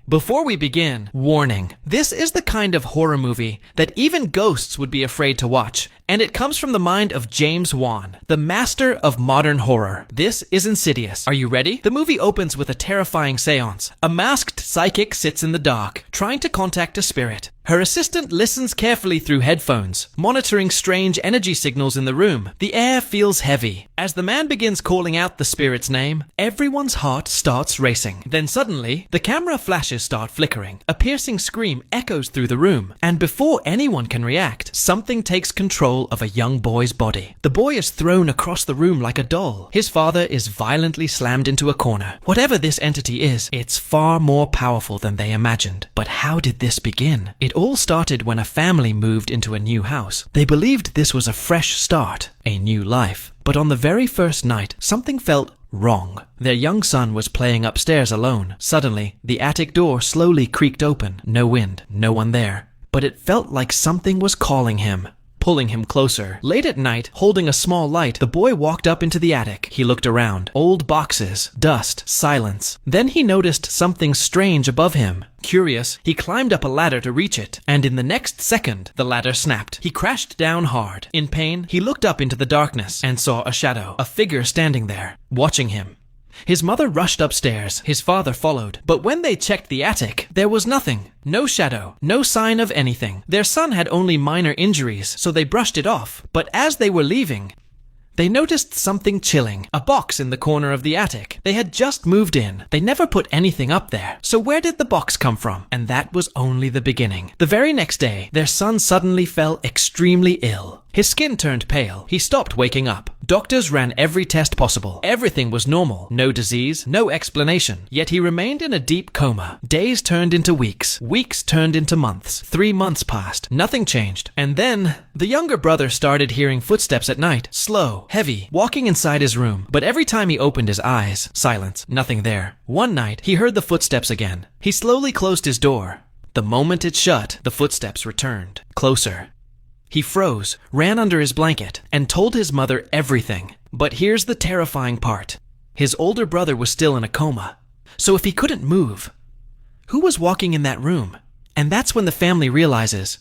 Before we begin, warning. This is the kind of horror movie that even ghosts would be afraid to watch, and it comes from the mind of James Wan, the master of modern horror. This is Insidious. Are you ready? The movie opens with a terrifying seance. A masked psychic sits in the dark, trying to contact a spirit. Her assistant listens carefully through headphones, monitoring strange energy signals in the room. The air feels heavy. As the man begins calling out the spirit's name, everyone's heart starts racing. Then suddenly, the camera flashes start flickering. A piercing scream echoes through the room, and before anyone can react, something takes control of a young boy's body. The boy is thrown across the room like a doll. His father is violently slammed into a corner. Whatever this entity is, it's far more powerful than they imagined. But how did this begin? It all started when a family moved into a new house. They believed this was a fresh start, a new life. But on the very first night, something felt wrong. Their young son was playing upstairs alone. Suddenly, the attic door slowly creaked open. No wind, no one there. But it felt like something was calling him, pulling him closer. Late at night, holding a small light, the boy walked up into the attic. He looked around. Old boxes, dust, silence. Then he noticed something strange above him. Curious, he climbed up a ladder to reach it, and in the next second, the ladder snapped. He crashed down hard. In pain, he looked up into the darkness and saw a shadow, a figure standing there, watching him. His mother rushed upstairs. His father followed. But when they checked the attic, there was nothing. No shadow. No sign of anything. Their son had only minor injuries, so they brushed it off. But as they were leaving, they noticed something chilling. A box in the corner of the attic. They had just moved in. They never put anything up there. So where did the box come from? And that was only the beginning. The very next day, their son suddenly fell extremely ill. His skin turned pale. He stopped waking up. Doctors ran every test possible. Everything was normal. No disease, no explanation. Yet he remained in a deep coma. Days turned into weeks. Weeks turned into months. 3 months passed. Nothing changed. And then, the younger brother started hearing footsteps at night. Slow, heavy, walking inside his room. But every time he opened his eyes, silence. Nothing there. One night, he heard the footsteps again. He slowly closed his door. The moment it shut, the footsteps returned. Closer. He froze, ran under his blanket, and told his mother everything. But here's the terrifying part. His older brother was still in a coma. So if he couldn't move, who was walking in that room? And that's when the family realizes,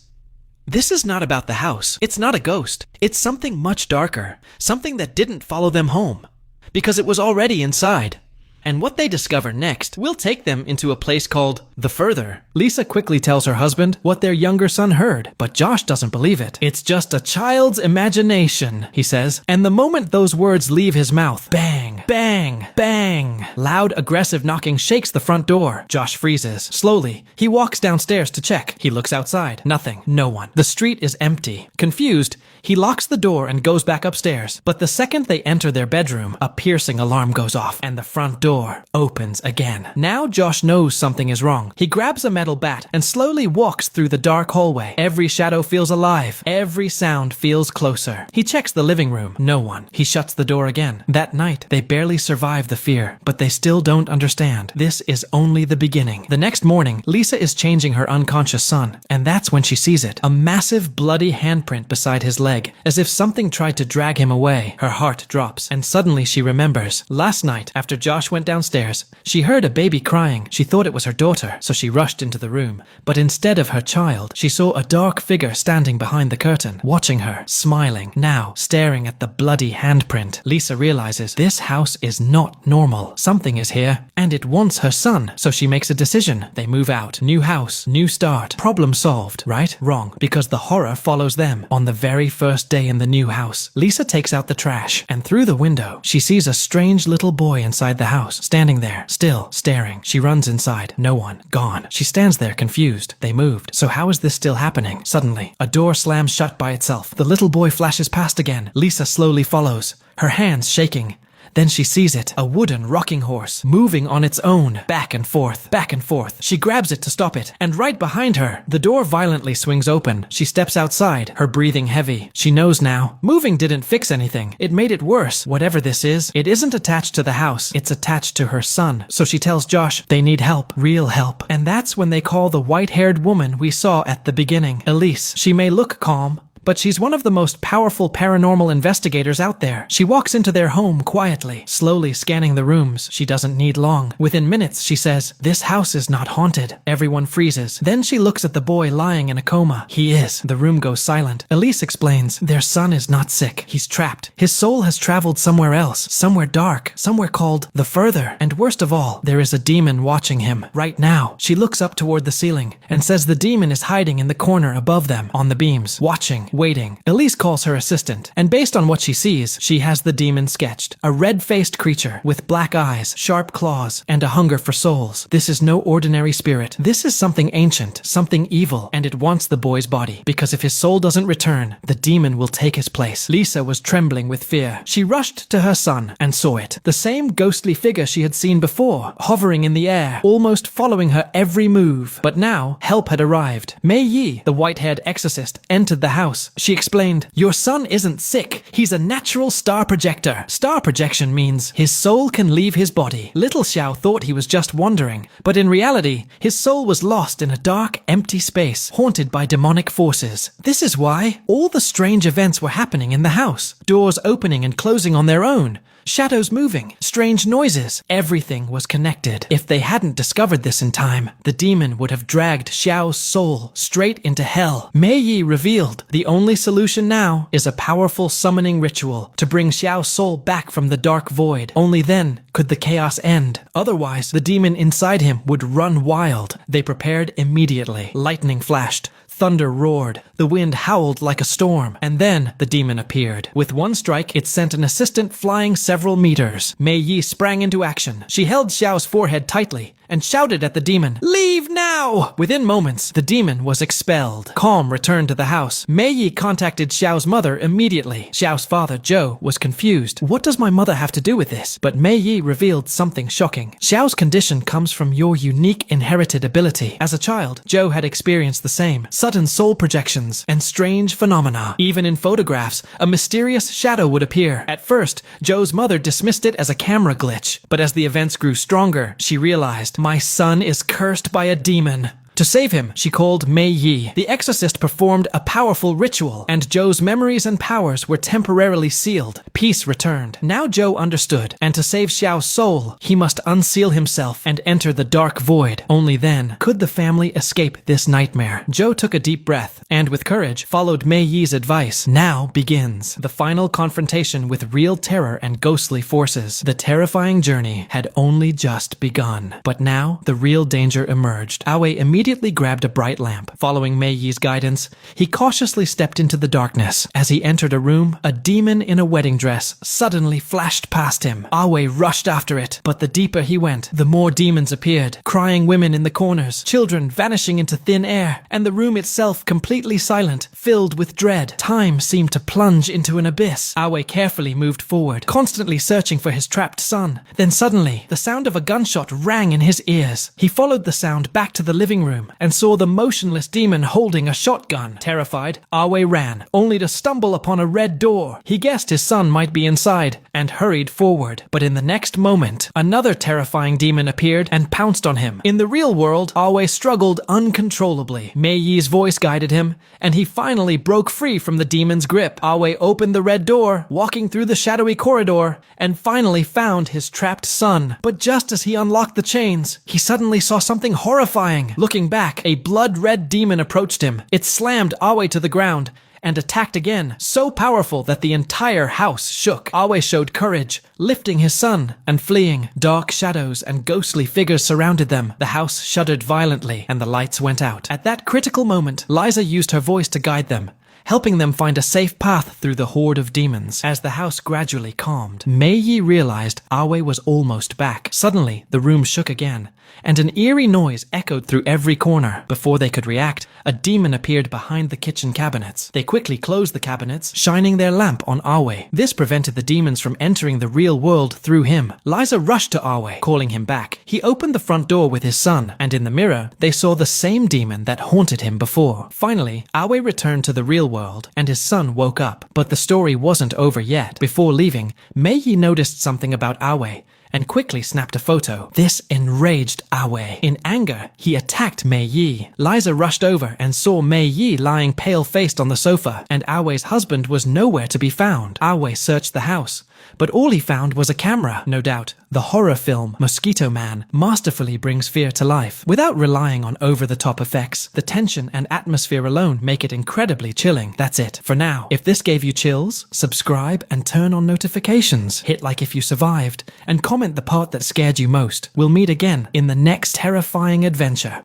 this is not about the house. It's not a ghost. It's something much darker. Something that didn't follow them home. Because it was already inside. And what they discover next will take them into a place called The Further. Lisa quickly tells her husband what their younger son heard, but Josh doesn't believe it. It's just a child's imagination, he says. And the moment those words leave his mouth, bang, bang, bang. Loud, aggressive knocking shakes the front door. Josh freezes. Slowly, he walks downstairs to check. He looks outside. Nothing. No one. The street is empty. Confused, he locks the door and goes back upstairs. But the second they enter their bedroom, a piercing alarm goes off, and the front door opens again. Now Josh knows something is wrong. He grabs a metal bat and slowly walks through the dark hallway. Every shadow feels alive. Every sound feels closer. He checks the living room. No one. He shuts the door again. That night, they barely survive the fear, but they still don't understand. This is only the beginning. The next morning, Lisa is changing her unconscious son, and that's when she sees it. A massive bloody handprint beside his leg, as if something tried to drag him away. Her heart drops, and suddenly she remembers. Last night, after Josh went downstairs, she heard a baby crying. She thought it was her daughter, so she rushed into the room. But instead of her child, she saw a dark figure standing behind the curtain, watching her, smiling, now staring at the bloody handprint. Lisa realizes this house is not normal. Something is here, and it wants her son, so she makes a decision. They move out. New house, new start. Problem solved, right? Wrong, because the horror follows them. On the very first day in the new house, Lisa takes out the trash, and through the window, she sees a strange little boy inside the house, standing there, still, staring. She runs inside. No one. Gone. She stands there, confused. They moved. So how is this still happening? Suddenly, a door slams shut by itself. The little boy flashes past again. Lisa slowly follows, her hands shaking. Then she sees it, a wooden rocking horse, moving on its own, back and forth, back and forth. She grabs it to stop it, and right behind her, the door violently swings open. She steps outside, her breathing heavy. She knows now. Moving didn't fix anything. It made it worse. Whatever this is, it isn't attached to the house. It's attached to her son. So she tells Josh they need help, real help. And that's when they call the white-haired woman we saw at the beginning, Elise. She may look calm, but she's one of the most powerful paranormal investigators out there. She walks into their home quietly, slowly scanning the rooms. She doesn't need long. Within minutes, she says, "This house is not haunted." Everyone freezes. Then she looks at the boy lying in a coma. He is. The room goes silent. Elise explains, "Their son is not sick. He's trapped. His soul has traveled somewhere else, somewhere dark, somewhere called the Further. And worst of all, there is a demon watching him right now." She looks up toward the ceiling and says the demon is hiding in the corner above them on the beams, watching, waiting. Elise calls her assistant, and based on what she sees, she has the demon sketched. A red-faced creature with black eyes, sharp claws, and a hunger for souls. This is no ordinary spirit. This is something ancient, something evil, and it wants the boy's body, because if his soul doesn't return, the demon will take his place. Lisa was trembling with fear. She rushed to her son and saw it. The same ghostly figure she had seen before, hovering in the air, almost following her every move. But now, help had arrived. Mei Yi, the white-haired exorcist, entered the house. She explained, "Your son isn't sick. He's a natural star projector." Star projection means his soul can leave his body. Little Xiao thought he was just wandering, but in reality, his soul was lost in a dark, empty space, haunted by demonic forces. This is why all the strange events were happening in the house. Doors opening and closing on their own. Shadows moving, strange noises, everything was connected. If they hadn't discovered this in time, the demon would have dragged Xiao's soul straight into hell. Mei Yi revealed, the only solution now is a powerful summoning ritual to bring Xiao's soul back from the dark void. Only then could the chaos end. Otherwise, the demon inside him would run wild. They prepared immediately. Lightning flashed. Thunder roared, the wind howled like a storm, and then the demon appeared. With one strike, it sent an assistant flying several meters. Mei Yi sprang into action. She held Xiao's forehead tightly and shouted at the demon, "Leave now!" Within moments, the demon was expelled. Calm returned to the house. Mei Yi contacted Xiao's mother immediately. Xiao's father, Zhou, was confused. What does my mother have to do with this? But Mei Yi revealed something shocking. Xiao's condition comes from your unique inherited ability. As a child, Zhou had experienced the same. Sudden soul projections and strange phenomena. Even in photographs, a mysterious shadow would appear. At first, Zhou's mother dismissed it as a camera glitch. But as the events grew stronger, she realized, "My son is cursed by a demon." To save him, she called Mei Yi. The exorcist performed a powerful ritual, and Zhou's memories and powers were temporarily sealed. Peace returned. Now Zhou understood, and to save Xiao's soul, he must unseal himself and enter the dark void. Only then could the family escape this nightmare. Zhou took a deep breath, and with courage, followed Mei Yi's advice. Now begins the final confrontation with real terror and ghostly forces. The terrifying journey had only just begun. But now, the real danger emerged. Aoi immediately grabbed a bright lamp. Following Mei Yi's guidance, he cautiously stepped into the darkness. As he entered a room, a demon in a wedding dress suddenly flashed past him. Aoi rushed after it, but the deeper he went, the more demons appeared. Crying women in the corners, children vanishing into thin air, and the room itself completely silent, filled with dread. Time seemed to plunge into an abyss. Aoi carefully moved forward, constantly searching for his trapped son. Then suddenly, the sound of a gunshot rang in his ears. He followed the sound back to the living room and saw the motionless demon holding a shotgun. Terrified, Aoi ran, only to stumble upon a red door. He guessed his son might be inside and hurried forward. But in the next moment, another terrifying demon appeared and pounced on him. In the real world, Aoi struggled uncontrollably. Mei Yi's voice guided him, and he finally broke free from the demon's grip. Aoi opened the red door, walking through the shadowy corridor, and finally found his trapped son. But just as he unlocked the chains, he suddenly saw something horrifying. Looking back, a blood-red demon approached him. It slammed Aoi to the ground and attacked again, so powerful that the entire house shook. Aoi showed courage, lifting his son and fleeing. Dark shadows and ghostly figures surrounded them. The house shuddered violently and the lights went out. At that critical moment, Liza used her voice to guide them, helping them find a safe path through the horde of demons. As the house gradually calmed, Mei Yi realized Aoi was almost back. Suddenly, the room shook again, and an eerie noise echoed through every corner. Before they could react, a demon appeared behind the kitchen cabinets. They quickly closed the cabinets, shining their lamp on Aoi. This prevented the demons from entering the real world through him. Liza rushed to Aoi, calling him back. He opened the front door with his son, and in the mirror, they saw the same demon that haunted him before. Finally, Aoi returned to the real world, and his son woke up. But the story wasn't over yet. Before leaving, Mei Yi noticed something about Aoi, and quickly snapped a photo. This enraged Awe. In anger, he attacked Mei Yi. Liza rushed over and saw Mei Yi lying pale-faced on the sofa, and Awe's husband was nowhere to be found. Awe searched the house, but all he found was a camera. No doubt, the horror film Mosquito Man masterfully brings fear to life. Without relying on over-the-top effects, the tension and atmosphere alone make it incredibly chilling. That's it for now. If this gave you chills, subscribe and turn on notifications. Hit like if you survived, and comment the part that scared you most. We'll meet again in the next terrifying adventure.